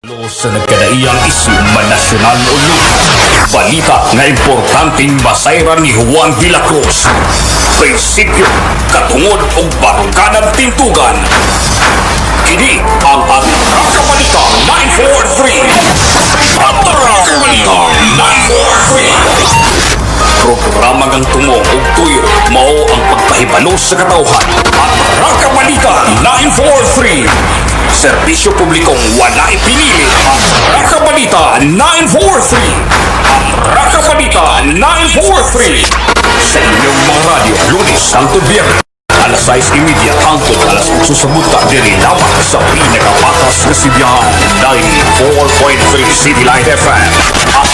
Sa nagkadaiyang isyu manasyonal o lunas, balita nga importanteng basayran ni Juan de la Cruz. Prinsipyo, katungod o barangganang tintugan. Kini ang ating Balita 943. Balita 943. Programa ng tumong o tuyo, mao ang pagpahibalo sa katauhan. At Balita 943. Serbisyo publikong wala ipinili. Ang Balita 943. Ang Balita 943. Sa inyong mga radyo, Lunes hangtod Biyernes, alas 6:30 hangtod alas 8 sa buta, diri lamang sa pinakapatas na sibiyahan 94.3 City Light FM. At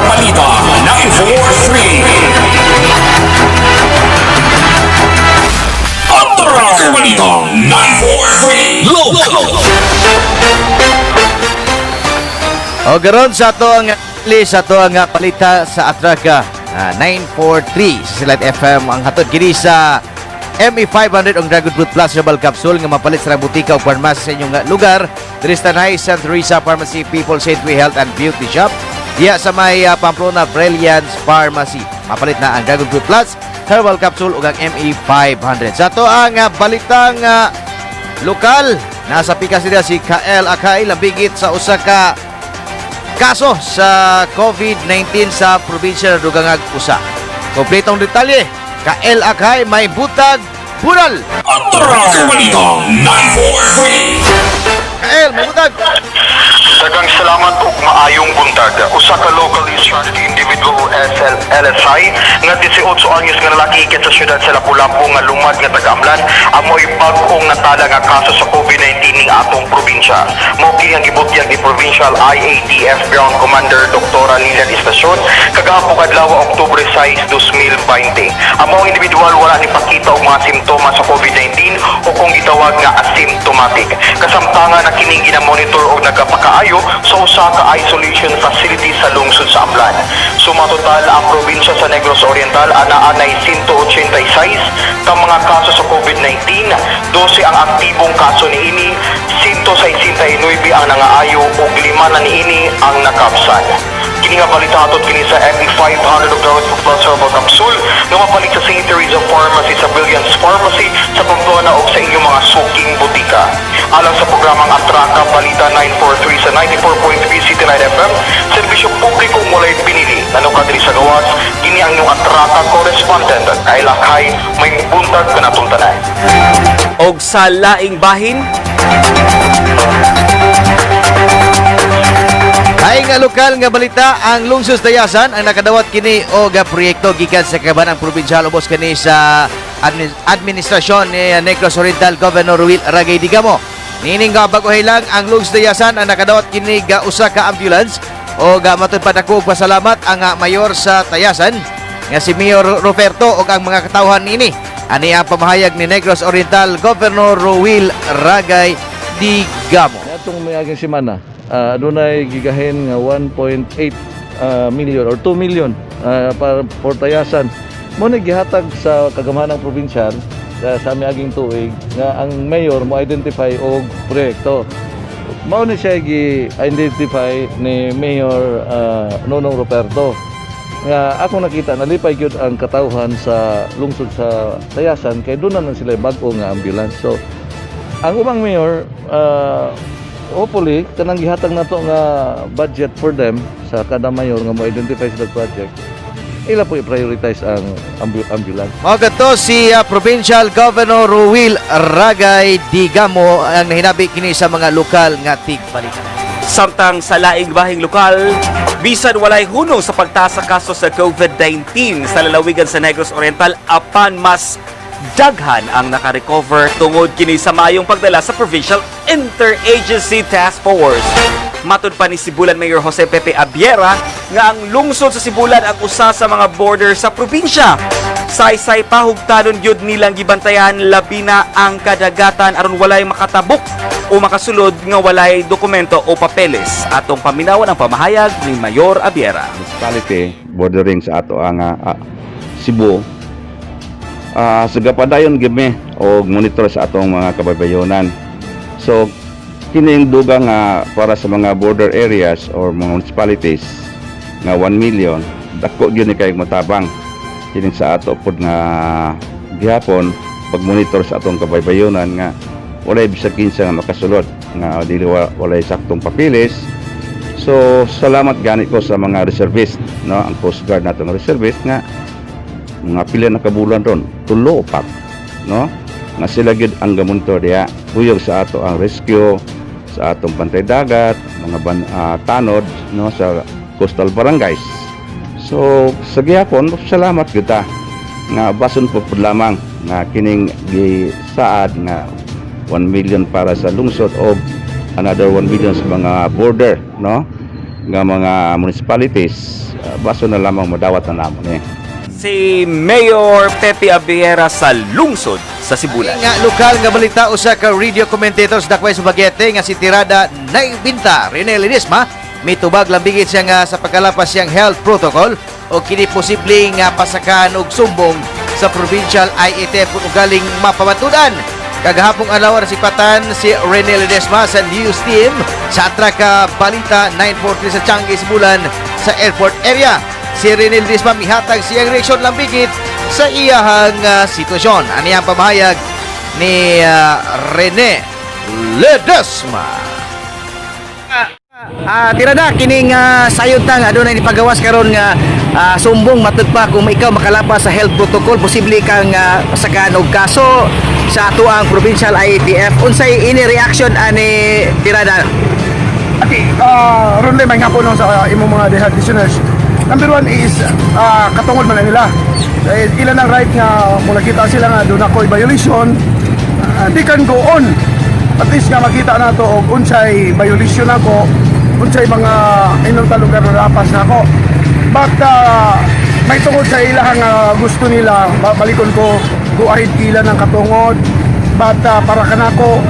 Balita 943. At Balita 943 Local. O garon sa ato ang balita sa Atraca 943 sa Silat FM ang hatod kini sa ME500 ang Dragon Fruit Plus Herbal Capsule nga mapalit sa butika o farmasya sa inyong lugar. Diri sa Tanay, Santa Teresa Pharmacy, People Saintway Health and Beauty Shop. Diya sa may Pamplona Brilliance Pharmacy. Mapalit na ang Dragon Fruit Plus Herbal Capsule ug ang ME500. Sa ato ang balitang lokal, nasa pikas nila si Kael Akay labigit sa usa ka kaso sa COVID-19 sa probinsya ng Dugangag Usa. Kompletong detalye, Kael Akay may butag bural. At Balita 943. Kael, may butag. Daghang salamat ug maayong buntag. Usa ka locally charged individual o LSI nga 18 anyos nga lalaki ikit sa syudad sa Lapu-Lapu nga lumad nga taga-Amlan amoy bag-ong natala nga kaso sa COVID-19 ning atong probinsya. Mao kini ang gibutyag ni Provincial IATF Ground Commander Dr. Lilian Estacion kagahapon adlaw Oktubre 6, 2020. Ang individual wala ni pakita og mga simptomas sa COVID-19 o kung gitawag nga asymptomatic. Kasamtangan na kini gina-monitor og nagapakaayo sa usa ka isolation facility sa lungsod sa Amlan. Sumatotal ang probinsya sa Negros Oriental anay 186 ka mga kaso sa COVID-19, 12 ang aktibong kaso niini, 169 ang nangaayo ug 5 na niini ang nakapsan. Kini nga balita atot kini sa ME500 of Dragon Fruit Plus Herbal Capsule nga mapalit sa St. Teresa Pharmacy sa Brilliance Pharmacy sa Pamplona ug sa inyong mga suking butika. Alang sa programang Atraca Balita 943 sa 94.3 City Light FM, serbisyo publiko walay pinili. Nanukad diri sa gawas, kini ang inyong Atraca correspondent Kael Akay may buntag kanatong tanan. Og sa laing bahin, Ay nga lokal nga balita, ang lungsod sa Tayasan ang nakadawat kini og proyekto gikan sa kabanang probinsyal ubos kani sa administrasyon ni Negros Oriental Governor Ruil Ragay Digamo. Nining nga bago hilang ang lungsod sa Tayasan ang nakadawat kini ga usa ka ambulance o matud pa dako og pasalamat ang mayor sa Tayasan nga si Mayor Roberto og ang mga katawhan nini. Ani ang pamahayag ni Negros Oriental Governor Ruil Ragay Digamo. Atong may aging semana, adunay gigahin nga 1.8 million or 2 million para for Tayasan. Mo na gihatag sa kagamahanang probinsyal sa aming aging tuig nga ang mayor mo identify og proyekto. Mao ni siya gi-identify ni Mayor Nonong Roberto nga ako nakita nalipay gyud ang katawhan sa lungsod sa Tayasan kay doon na sila bag-o nga ambulance. So ang ubang mayor hopefully kanang gihatag nato nga budget for them sa kada mayor nga mo identify sa project, ila po i-prioritize ang ambulance. Mga gato si Provincial Governor Ruil Ragay Digamo ang nahinabi kini sa mga lokal nga tigbalita. samtang sa laing bahing lokal, bisan walay hunong sa pagtaas sa kaso sa COVID-19 sa lalawigan sa Negros Oriental apan mas daghan ang nakarecover tungod kini sa mayong pagdala sa Provincial Interagency Task Force. Matud pa ni Sibulan Mayor Jose Pepe Abiera nga ang lungsod sa Sibulan ang usa sa mga border sa probinsya. Saysay pahugtanon gyud nilang gibantayan labi na ang kadagatan aron walay makatabok o makasulod nga walay dokumento o papeles. Atong paminawan ang pamahayag ni Mayor Abiera. Municipality bordering sa ato ang Cebu. Sagapadayon gimi og monitor sa atong mga kabaybayonan. So kining dugang nga para sa mga border areas or mga municipalities nga 1 million dako gyud ni kay matabang kini sa ato pod nga gihapon pag-monitor sa atong kabaybayonan nga walay bisag kinsa nga makasulod nga dili walay saktong papilis. So salamat gani ko sa mga reservist, no, ang Coast Guard nato nga reservist nga mga pila na kabulan ron, 3 o 4, no, nga sila gid ang gamunto diya huyog sa ato ang rescue sa atong pantay dagat, mga tanod, no, sa coastal barangays. So sa gihapon salamat gyud ta nga bason po pud lamang nga kining gisaad nga 1 million para sa lungsod o another 1 million sa mga border, no, nga mga municipalities. Baso na lamang madawat na namon Si Mayor Pepe Abiera sa lungsod sa Sibulan. Nga lokal nga balita usa ka radio commentators dakway sa Bagete nga si Tirada Naibinta Rene Ledesma mitubag lambigit siya nga sa pagkalapas siyang health protocol o kini posibleng nga pasakan og sumbong sa provincial IETF kung galing mapamatudan. Kagahapong adlaw sipatan si Rene Ledesma sa news team sa Atraka Balita 943 sa Changi Sibulan sa airport area. Si Rene Ledesma mihatag siyang reaksyon lambigit sa iyahang sitwasyon. Ani ang pamahayag ni Rene Ledesma. Tirada kining sayod tang adunay ipagawas karon nga sumbong matud pa kung ikaw makalapas sa health protocol posible kang pasakaan og kaso sa ato ang provincial IATF. Unsay ini reaction ani Tirada? Okay, ron may nga po sa imong mga DHED listeners. Number 1 is katungod man na nila. Ilan ang right nga kung nakita sila nga doon ako'y violation, they can go on. At least nga makita na to og unsay violation ako, unsay mga inong lugar na lapas na ako. But may tungod sa ilang gusto nila, balikon ko go ahead kila ng katungod. But para kanako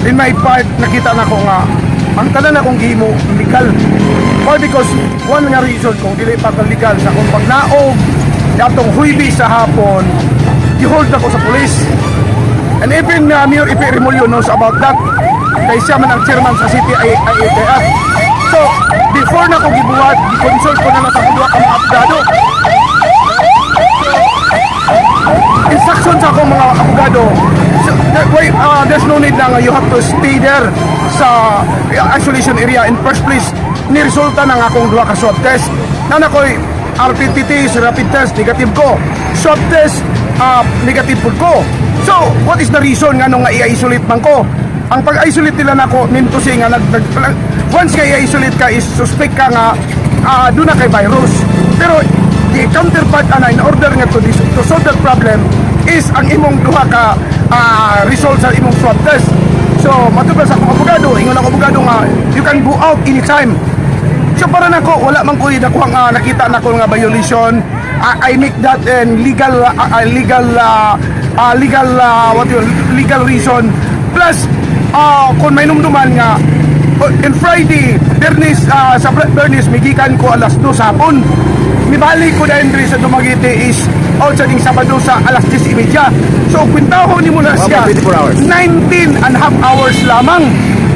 in my part nakita na ko nga ang tanan akong gihimo legal. Why? Because one nga reason kung dili pa legal sa akong pagnaog atong Huwebes sa hapon, i-hold ako sa police. And even Mayor Ipe Remolyo knows about that. Kaya siya man ang chairman sa City IATF. So, before na ko gibuhat, i-consult ko na lang sa kudwa ka mga abogado. Instruction sa akong mga abogado. So, there's no need na you have to stay there sa isolation area in first place. Niresulta ng akong duha ka swab test. Na ako'y RPTT, rapid test, negative ko. Swab test, negative po ko. So, what is the reason nga nung i-isolate man ko? Ang pag-isolate nila nako minto siya nga once nga i-isolate ka is suspect ka nga doon na kay virus. Pero the counterpart in order nga to solve that problem is ang imong duha ka result sa imong swab test. So, matubas akong abogado, ingon ako abogado nga you can go out anytime. So para nako wala man ko nakuha nga nakita nako nga violation. I make that legal legal reason. Plus kung may numduman nga in Friday, Bernis sa Bernis migikan ko alas 2 hapon. Mibalik ko dahil sa Dumaguete is sa ding Sabado sa alas 10:30. So kwintaho ni mo na siya 19 and a half hours lamang.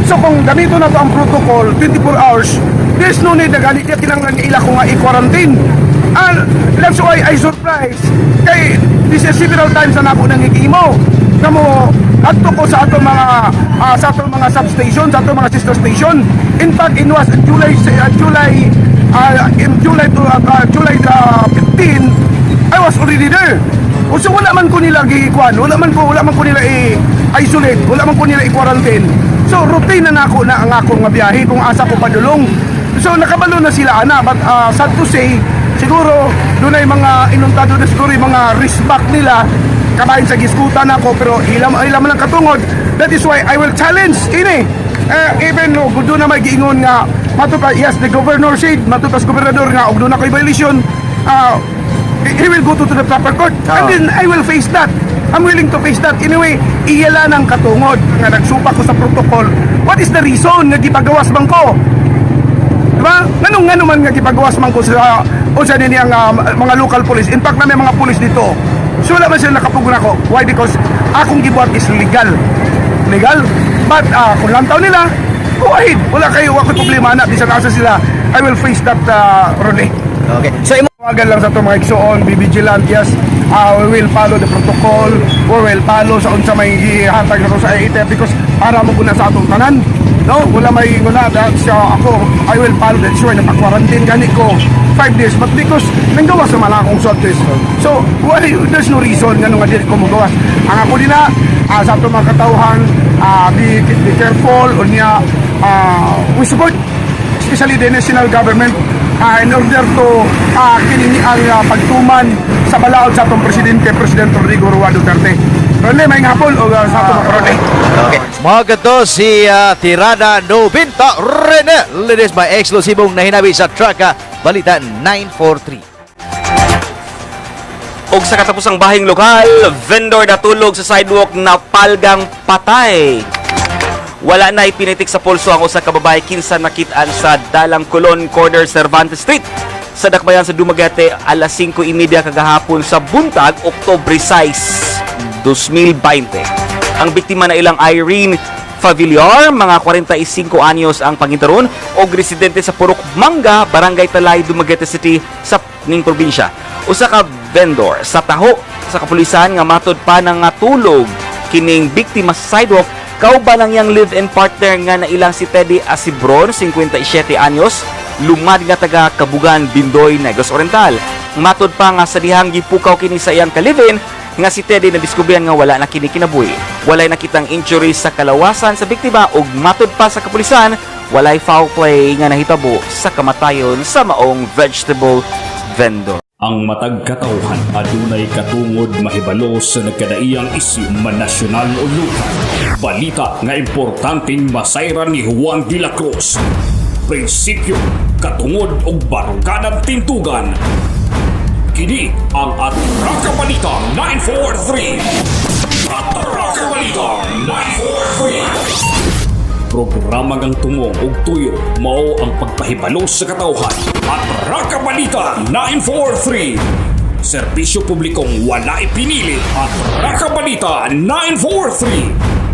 So kung ganito na to ang protocol 24 hours, there's no need na galit niya kinanglan ila ko nga i-quarantine. And that's why I surprised. Kay this is several times na ako nangikimo. Namo adto ko sa ato mga substation, sa ato mga sister station. In fact, it was in July 15, I was already there. So wala man ko nila giikuan, wala man ko nila i-isolate, wala man ko nila i-quarantine. So routine na nako na ang akong nga biyahe kung asa ko padulong. So nakabalo na sila ana, but sad to say, siguro doon ay mga inuntado na siguro yung mga respect nila kabahin sa giskutan ako, pero ilam lang katungod. That is why I will challenge ini. Even no, doon na may giingon nga matupa, yes, the governor said, matupas gobernador nga og doon ako violation, he will go to the proper court. And then I will face that. I'm willing to face that. Anyway, iyala ng katungod nga nagsupa ko sa protocol. What is the reason nga gipagawas man ko? Diba? Nganong man nga gipagawas man ko sa unsa niyang mga local police. In fact, na may mga police dito. So wala man sila nakapugna ko. Why? Because akong gibuhat is legal. Legal? But kung lantaw nila, go ahead. Wala kayo, wala problema na. Bisan asa sila, I will face that, Ronnie. Okay. So imo Tawagan lang sa ito mga igsoon, be vigilant, yes. We will follow the protocol, we will follow sa unsa may gihatag sa AITF because para mo guna sa atong tanan. No, wala siya ako, I will follow that sure na pa-quarantine gani ko 5 days but because nanggawas naman akong swab test. So, there's no reason nga nung dili ko magawas. Ang ako din na sa atong mga katawhan, be careful o niya we support especially the national government in order to kiningi ang pagtuman sa balaod sa atong Presidente Rodrigo Roa Duterte. Ronnie, may ngapon o sa atong mga Ronnie. Okay. Mga ganito si Tirada Nobinta Rene. Ladies by eksklusibong nahinabi sa Traka Balita 943. Og sa katapusang bahing lokal, vendor natulog sa sidewalk na palgang patay. Wala na ipinitik sa pulso ang usa ka babae kinsa nakitaan sa Dalang Colon Corner Cervantes Street sa dakbayan sa Dumaguete alas 5:30 kagahapon sa buntag, Oktubre 6, 2020. Ang biktima na ilang Irene Favillar, mga 45 anyos ang pangintaron og residente sa Purok Manga, Barangay Talay, Dumaguete City sa ning probinsya. Usa ka vendor sa taho sa kapulisan nga matod pa nang natulog kining biktima sa sidewalk. Kauban ang yang live-in partner nga na ilang si Teddy Asibron, 57 anyos, lumad nga taga Kabugan, Bindoy, Negros Oriental. Matod pa nga sa dihang gipukaw kini sa iyang ka-live-in nga si Teddy na diskubrihan nga wala na kini kinabuhi. Walay nakitang injuries sa kalawasan sa biktima ug matod pa sa kapulisan, walay foul play nga nahitabo sa kamatayon sa maong vegetable vendor. Ang matag katawhan adunay katungod mahibalo sa nagkadaiyang isyu manasyonal o lokal. Balita nga importanteng masayran ni Juan de la Cruz. Prinsipyo, katungod og baruganan tintugan. Kini ang Atraka Balita 943. Atraka Balita 943. Programa ngang tumong og tuyo mao ang pagpahibalo sa katawhan. Atraka Balita 943. Serbisyo publikong wala ipinili. Atraka Balita 943.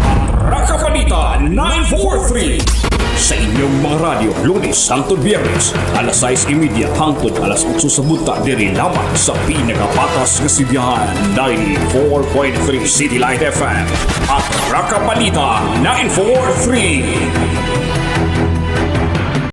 Atraka Balita 943. Sa inyong mga radyo, Lunes hangtod Biyernes, alas 6:30 hangtod alas 8 sa buta diri lamang sa pinakapatas nga sibiyahan 94.3 City Light FM at Raka Balita 943.